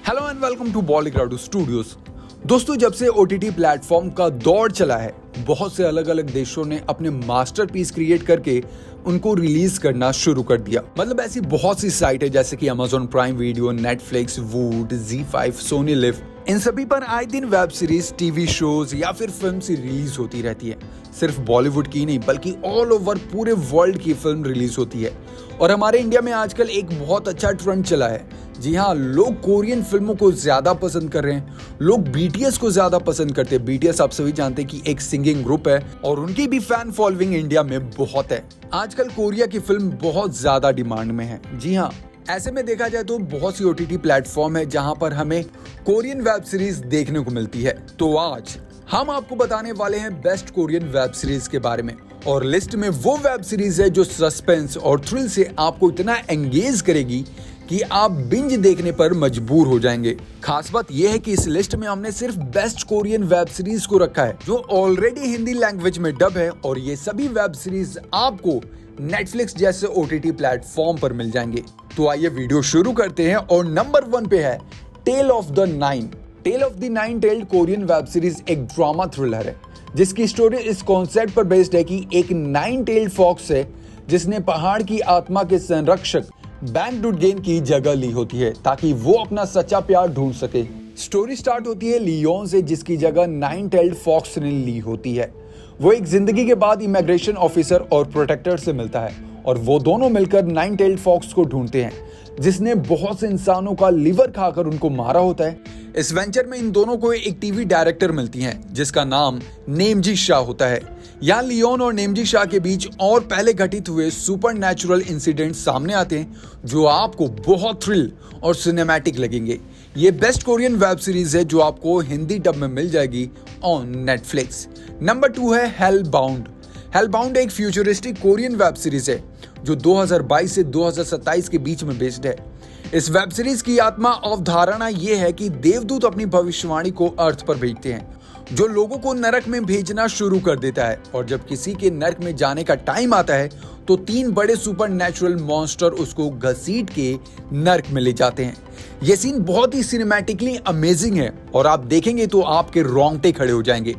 Hello and welcome to बॉलीग्राडो studios. दोस्तों, जब से ओटीटी प्लेटफॉर्म का दौर चला है, बहुत से अलग अलग देशों ने अपने मास्टरपीस क्रिएट करके उनको रिलीज करना शुरू कर दिया। मतलब ऐसी बहुत सी साइट है जैसे कि Amazon prime video, Netflix, Voot, ZEE5, Sony Liv, इन सभी पर आए दिन वेब सीरीज, टीवी शोज या फिर फिल्म रिलीज होती रहती है। सिर्फ बॉलीवुड की नहीं बल्कि ऑल ओवर पूरे वर्ल्ड की फिल्म रिलीज होती है। और हमारे इंडिया में आजकल एक बहुत अच्छा ट्रेंड चला है। जी हाँ, लोग कोरियन फिल्मों को ज्यादा पसंद कर रहे हैं। लोग BTS को ज्यादा पसंद करते हैं। BTS आप सभी जानते हैं कि एक सिंगिंग ग्रुप है और उनकी भी फैन फॉलोइंग इंडिया में बहुत है। आजकल कोरिया की फिल्म बहुत ज्यादा डिमांड में है। जी हाँ, ऐसे में देखा जाए तो बहुत सी OTT प्लेटफॉर्म है जहां पर हमें कोरियन वेब सीरीज देखने को मिलती है। तो आज हम आपको बताने वाले हैं बेस्ट कोरियन वेब सीरीज के बारे में। और लिस्ट में वो वेब सीरीज है जो सस्पेंस और थ्रिल से आपको इतना एंगेज करेगी कि आप बिंज देखने पर मजबूर हो जाएंगे। खास बात यह है कि इस लिस्ट में हमने सिर्फ बेस्ट कोरियन वेब सीरीज को रखा है जो ऑलरेडी हिंदी लैंग्वेज में डब है, और ये सभी वेब सीरीज आपको नेटफ्लिक्स जैसे OTT प्लेटफॉर्म पर मिल जाएंगे। तो आइए वीडियो शुरू करते हैं। और नंबर 1 पे है tale of the nine. Tale of the nine tailed Korean web series एक ड्रामा थ्रिलर है जिसकी स्टोरी इस कॉन्सेप्ट पर बेस्ड है कि एक 9 टेल्ड फॉक्स है जिसने पहाड़ की आत्मा के संरक्षक बैंक डुडगेन की जगह ली होती है ताकि वो अपना सच्चा प्यार ढूंढ सके। स्टोरी स्टार्ट होती है लियोन से जिसकी जगह 9 टेल्ड फॉक्स ने ली होती है। वो एक जिंदगी के बाद इमिग्रेशन ऑफिसर और प्रोटेक्टर से मिलता है और वो दोनों मिलकर 9 टेल्ड फॉक्स को ढूंढते हैं जिसने बहुत से इंसानों का लिवर खाकर उनको मारा होता है। इस वेंचर में इन दोनों को एक टीवी डायरेक्टर मिलती हैं जिसका नाम नेमजी शाह होता है। यहाँ लियोन और नेमजी शाह के बीच और पहले घटित हुए सुपरनैचुरल इंसिडेंट सामने आते हैं जो आपको बहुत थ्रिल और सिनेमैटिक लगेंगे। ये बेस्ट कोरियन वेब सीरीज है जो आपको हिंदी डब में मिल जाएगी ऑन नेटफ्लिक्स। नंबर 2 है हेलबाउंड। हेलबाउंड एक फ्यूचरिस्टिक कोरियन वेब सीरीज है जो 2022 से 2027 के बीच में बेस्ड है। इस वेब सीरीज की आत्मा अवधारणा ये है कि देवदूत अपनी भविष्यवाणी को अर्थ पर भेजते हैं जो लोगों को नरक में भेजना शुरू कर देता है, और जब किसी के नरक में जाने का टाइम आता है तो 3 बड़े सुपरनैचुरल मॉन्स्टर उसको घसीट के नरक में ले जाते हैं। ये सीन बहुत ही सिनेमैटिकली अमेजिंग है और आप देखेंगे तो आपके रोंगटे खड़े हो जाएंगे।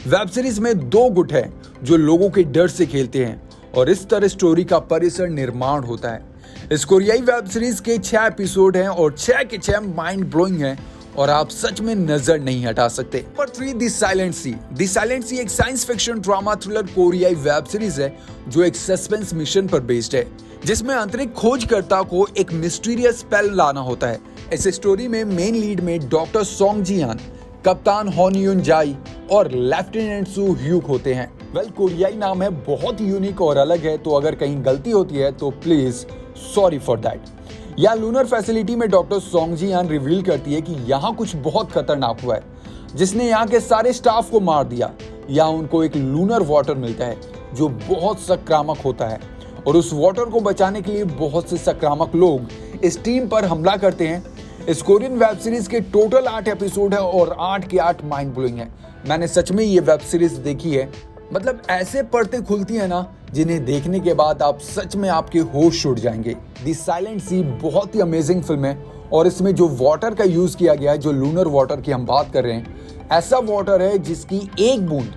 वेब सीरीज में 2 गुट है जो लोगों के डर से खेलते हैं और इस तरह स्टोरी का परिसर निर्माण होता है। इस कोरियाई वेब सीरीज के 6 एपिसोड हैं और 6 के 6 माइंड ब्लोइंग हैं और आप सच में नजर नहीं हटा सकते। Number 3 the silent sea. The silent sea एक साइंस फिक्शन ड्रामा थ्रिलर कोरियाई वेब सीरीज है जो एक सस्पेंस मिशन पर बेस्ड है जिसमें अंतरिक्ष खोजकर्ता को एक मिस्टीरियस स्पेल लाना होता है। इस स्टोरी में मेन लीड में डॉक्टर सोंग जियान, कप्तान हॉन यून जाई और लेफ्टिनेंट सू ह्यूक होते हैं। कोरियाई नाम है, बहुत यूनिक और अलग है, तो अगर कहीं गलती होती है तो प्लीज सॉरी फॉर दैट। यहाँ लूनर फैसिलिटी में डॉक्टर सोंग जियान रिवील करती है कि यहाँ कुछ बहुत खतरनाक हुआ है जिसने यहाँ के सारे स्टाफ को मार दिया। यहाँ उनको एक लूनर वाटर मिलता है जो बहुत संक्रामक होता है और उस वाटर को बचाने के लिए बहुत से संक्रामक लोग इस टीम पर हमला करते हैं। इस कोरियन वेब सीरीज के टोटल 8 एपिसोड है और 8 के 8 माइंड ब्लोइंग है। मैंने सच में ये वेब सीरीज देखी है। मतलब ऐसे पर्दे खुलती है ना जिन्हें देखने के बाद आप सच में आपके होश उड़ जाएंगे। द साइलेंट सी बहुत ही अमेजिंग फिल्म है और इसमें जो वाटर का यूज किया गया है, जो लूनर वाटर की हम बात कर रहे हैं, ऐसा वाटर है जिसकी एक बूंद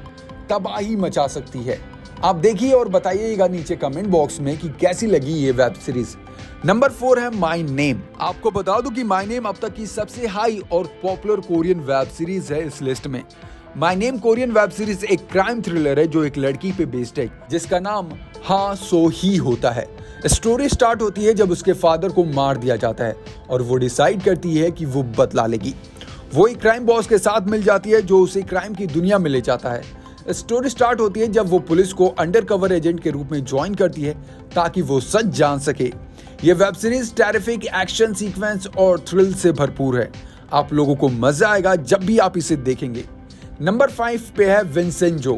तबाही मचा सकती है। आप देखिए और बताइएगा नीचे कमेंट बॉक्स में कि कैसी लगी ये वेब सीरीज। नंबर 4 है माय नेम। आपको बता दूं कि माय नेम अब तक की सबसे हाई और पॉपुलर कोरियन वेब सीरीज है इस लिस्ट में। My name Korean web series एक क्राइम थ्रिलर है जो एक लड़की पे बेस्ड है जिसका नाम हा सो ही होता है। स्टोरी स्टार्ट होती है जब उसके फादर को मार दिया जाता है और वो डिसाइड करती है कि वो बदला लेगी। वो एक क्राइम बॉस के साथ मिल जाती है जो उसे क्राइम की दुनिया में ले जाता है। स्टोरी स्टार्ट होती है जब वो पुलिस को अंडरकवर एजेंट के रूप में ज्वाइन करती है ताकि वो सच जान सके। ये web series terrific action sequence और थ्रिल से भरपूर है। आप लोगों को मजा आएगा जब भी आप इसे देखेंगे। नंबर 5 पे है विंसेंजो।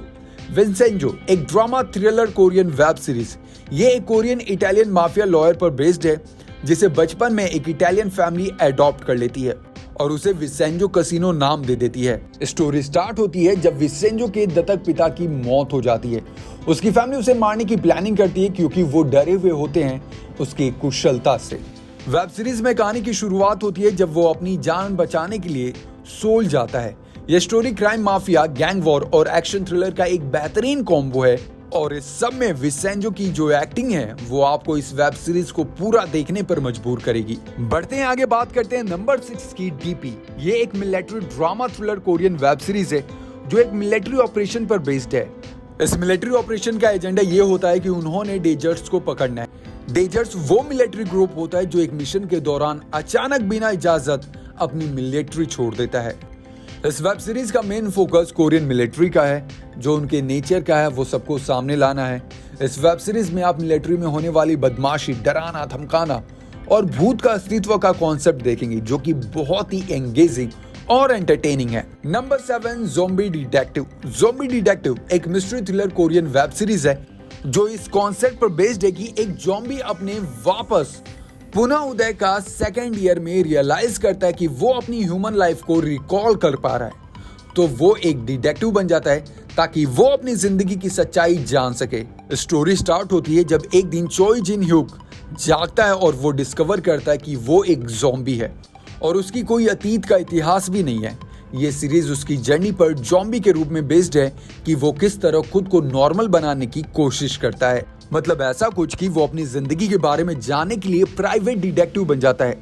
विंसेंजो एक drama thriller Korean web series. ये एक कोरियन इटालियन माफिया लॉयर पर बेस्ड है जिसे बचपन में एक इटालियन फैमिली अडॉप्ट कर लेती है और उसे विसेंजो कसिनो नाम दे देती है। स्टोरी स्टार्ट होती है जब विसेंजो के दत्तक पिता की मौत हो जाती है। उसकी फैमिली उसे मारने की प्लानिंग करती है क्योंकि वो डरे हुए होते हैं उसकी कुशलता से। वेब सीरीज में कहानी की शुरुआत होती है जब वो अपनी जान बचाने के लिए सोल जाता है। यह story crime mafia, gang war और एक्शन थ्रिलर का एक बेहतरीन कॉम्बो है और इस सब में विसेंजो की जो एक्टिंग है वो आपको इस वेब सीरीज को पूरा देखने पर मजबूर करेगी। बढ़ते हैं आगे, बात करते हैं नंबर 6 की डीपी। ये एक military drama thriller Korean web series है जो एक मिलिट्री ऑपरेशन पर बेस्ड है। इस मिलिट्री ऑपरेशन का एजेंडा ये होता है कि उन्होंने डेजर्ट्स को पकड़ना है। डेजर्ट्स वो मिलिट्री ग्रुप होता है जो एक मिशन के दौरान अचानक बिना इजाजत अपनी मिलिट्री छोड़ देता है। इस वेब सीरीज का मेन फोकस कोरियन मिलिट्री का है, जो उनके नेचर का है वो सबको सामने लाना है। इस वेब सीरीज में आप मिलिट्री में होने वाली बदमाशी, डराना, धमकाना और भूत का अस्तित्व का कॉन्सेप्ट देखेंगे, जो कि बहुत ही एंगेजिंग और एंटरटेनिंग है। Number 7, zombie detective. Zombie detective एक mystery thriller Korean web series है जो इस कॉन्सेप्ट पर बेस्ड है कि एक ज़ॉम्बी अपने वापस पुनः उदय का सेकेंड ईयर में रियलाइज करता है कि वो अपनी ह्यूमन लाइफ को रिकॉल कर पा रहा है, तो वो एक डिटेक्टिव बन जाता है ताकि वो अपनी जिंदगी की सच्चाई जान सके। स्टोरी स्टार्ट होती है जब एक दिन चोई जिन ह्यूक जागता है और वो डिस्कवर करता है कि वो एक ज़ॉम्बी है और उसकी कोई अतीत का इतिहास भी नहीं है। ये सीरीज उसकी जर्नी पर ज़ॉम्बी के रूप में बेस्ड है कि वो किस तरह खुद को नॉर्मल बनाने की कोशिश करता है। मतलब ऐसा कुछ कि वो अपनी जिंदगी के बारे में जानने के लिए प्राइवेट डिटेक्टिव बन जाता है।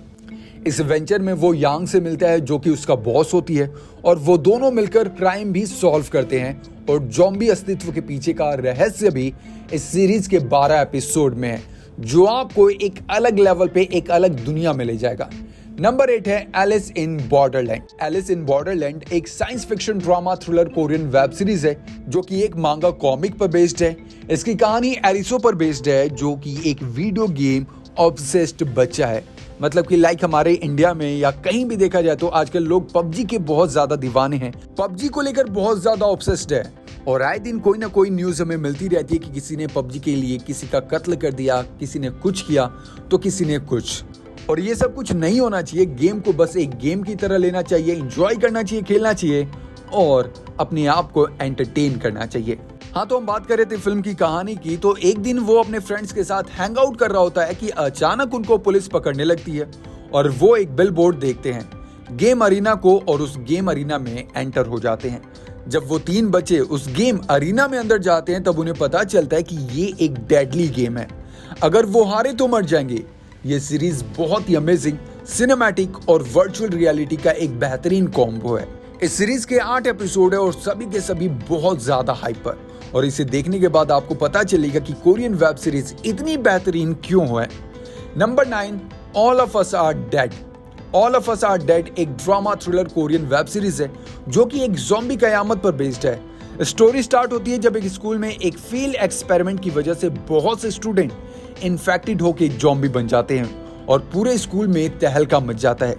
इस वेंचर में वो यांग से मिलता है जो कि उसका बॉस होती है और वो दोनों मिलकर क्राइम भी सॉल्व करते हैं और ज़ॉम्बी अस्तित्व के पीछे का रहस्य भी इस सीरीज के 12 एपिसोड में है, जो आपको एक अलग लेवल पे एक अलग दुनिया में ले जाएगा। नंबर 8 है Alice in Borderland. Alice in Borderland एक science fiction drama thriller Korean web series है जो कि एक मांगा कॉमिक पर बेस्ड है। इसकी कहानी एरिसो पर बेस्ड है जो कि एक वीडियो गेम ऑब्सेस्ड बच्चा है। मतलब कि लाइक हमारे इंडिया में या कहीं भी देखा जाए तो आजकल लोग पबजी के बहुत ज्यादा दीवाने हैं, पबजी को लेकर बहुत ज्यादा ऑब्सेस्ड है और आए दिन कोई ना कोई न्यूज हमें मिलती रहती है कि किसी ने पबजी के लिए किसी का कत्ल कर दिया, किसी ने कुछ किया तो किसी ने कुछ। और ये सब कुछ नहीं होना चाहिए। गेम को बस एक गेम की तरह लेना चाहिए, एंजॉय करना चाहिए, खेलना चाहिए और अपने आप को एंटरटेन करना चाहिए। हाँ, तो हम बात कर रहे थे फिल्म की कहानी की। तो एक दिन वो अपने फ्रेंड्स के साथ हैंग आउट कर रहा होता है कि अचानक उनको पुलिस पकड़ने लगती है और वो एक बिल बोर्ड देखते हैं गेम अरीना को और उस गेम अरीना में एंटर हो जाते हैं। जब वो 3 बच्चे उस गेम अरीना में अंदर जाते हैं तब उन्हें पता चलता है कि ये एक डेडली गेम है, अगर वो हारे तो मर जाएंगे। ये सीरीज बहुत ही अमेजिंग, सिनेमैटिक और वर्चुअल रियलिटी का एक बेहतरीन कॉम्बो है। इस सीरीज के 8 एपिसोड है और सभी के सभी बहुत ज्यादा हाइपर, और इसे देखने के बाद आपको पता चलेगा कि कोरियन वेब सीरीज इतनी बेहतरीन क्यों है। Number 9, all of us are dead. All of us are dead एक drama thriller Korean web series है जो कि एक ज़ॉम्बी कयामत पर बेस्ड है। स्टोरी स्टार्ट होती है जब एक स्कूल में एक फील्ड एक्सपेरिमेंट की वजह से बहुत से स्टूडेंट इन्फेक्टेड होकर ज़ॉम्बी बन जाते हैं और पूरे स्कूल में तहलका मच जाता है।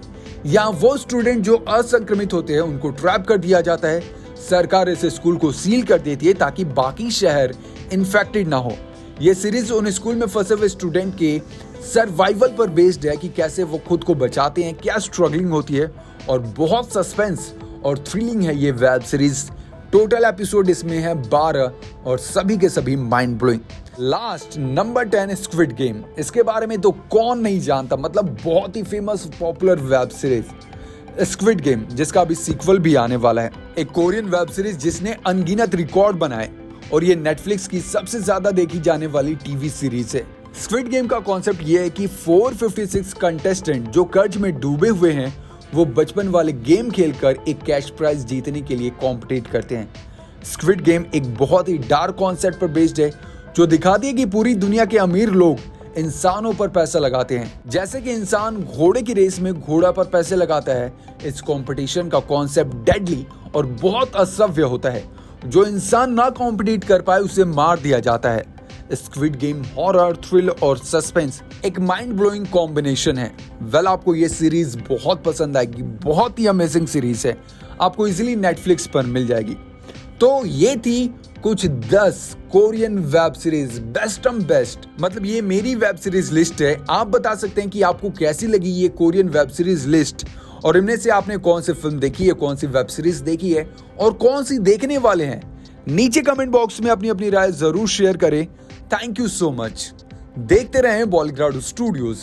यहाँ वो स्टूडेंट जो असंक्रमित होते हैं उनको ट्रैप कर दिया जाता है। सरकार इस स्कूल को सील कर देती है ताकि बाकी शहर इन्फेक्टेड ना हो। ये सीरीज उन स्कूल में फंसे हुए स्टूडेंट के सर्वाइवल पर बेस्ड है कि कैसे वो खुद को बचाते हैं, क्या स्ट्रगलिंग होती है और बहुत सस्पेंस और थ्रिलिंग है ये वेब सीरीज। टोटल एपिसोड इसमें है 12 और सभी के सभी mind blowing. Last number 10 squid game. इसके बारे में तो कौन नहीं जानता, मतलब बहुत ही famous popular web series squid game, जिसका अभी सीक्वल भी आने वाला है। एक कोरियन वेब सीरीज जिसने अनगिनत रिकॉर्ड बनाए और ये नेटफ्लिक्स की सबसे ज्यादा देखी जाने वाली टीवी सीरीज है। स्क्विड गेम का कॉन्सेप्ट ये है कि 456 कंटेस्टेंट जो कर्ज में डूबे हुए हैं वो बचपन वाले गेम खेलकर एक कैश प्राइज जीतने के लिए कॉम्पिटिट करते हैं। स्क्विड गेम एक बहुत ही डार्क कॉन्सेप्ट पर बेस्ड है जो दिखाती है कि पूरी दुनिया के अमीर लोग इंसानों पर पैसा लगाते हैं, जैसे कि इंसान घोड़े की रेस में घोड़ा पर पैसे लगाता है। इस कंपटीशन का कॉन्सेप्ट डेडली और बहुत असभ्य होता है। जो इंसान ना कॉम्पिटिट कर पाए उसे मार दिया जाता है। स्क्विड गेम हॉरर, थ्रिल और सस्पेंस एक माइंड ब्लोइंग कॉम्बिनेशन है। वेल, आपको ये सीरीज बहुत पसंद आएगी, बहुत ही अमेजिंग सीरीज है, आपको इजीली नेटफ्लिक्स पर मिल जाएगी। तो ये थी कुछ 10 कोरियन वेब सीरीज बेस्ट, मतलब ये मेरी वेब सीरीज लिस्ट है। आप बता सकते हैं कि आपको कैसी लगी ये कोरियन वेब सीरीज लिस्ट और इनमें से आपने कौन सी फिल्म देखी है, कौन सी वेब सीरीज देखी है और कौन सी देखने वाले हैं। नीचे कमेंट बॉक्स में अपनी अपनी राय जरूर शेयर करें। Thank you so much. देखते रहें बॉलीग्राड स्टूडियोज।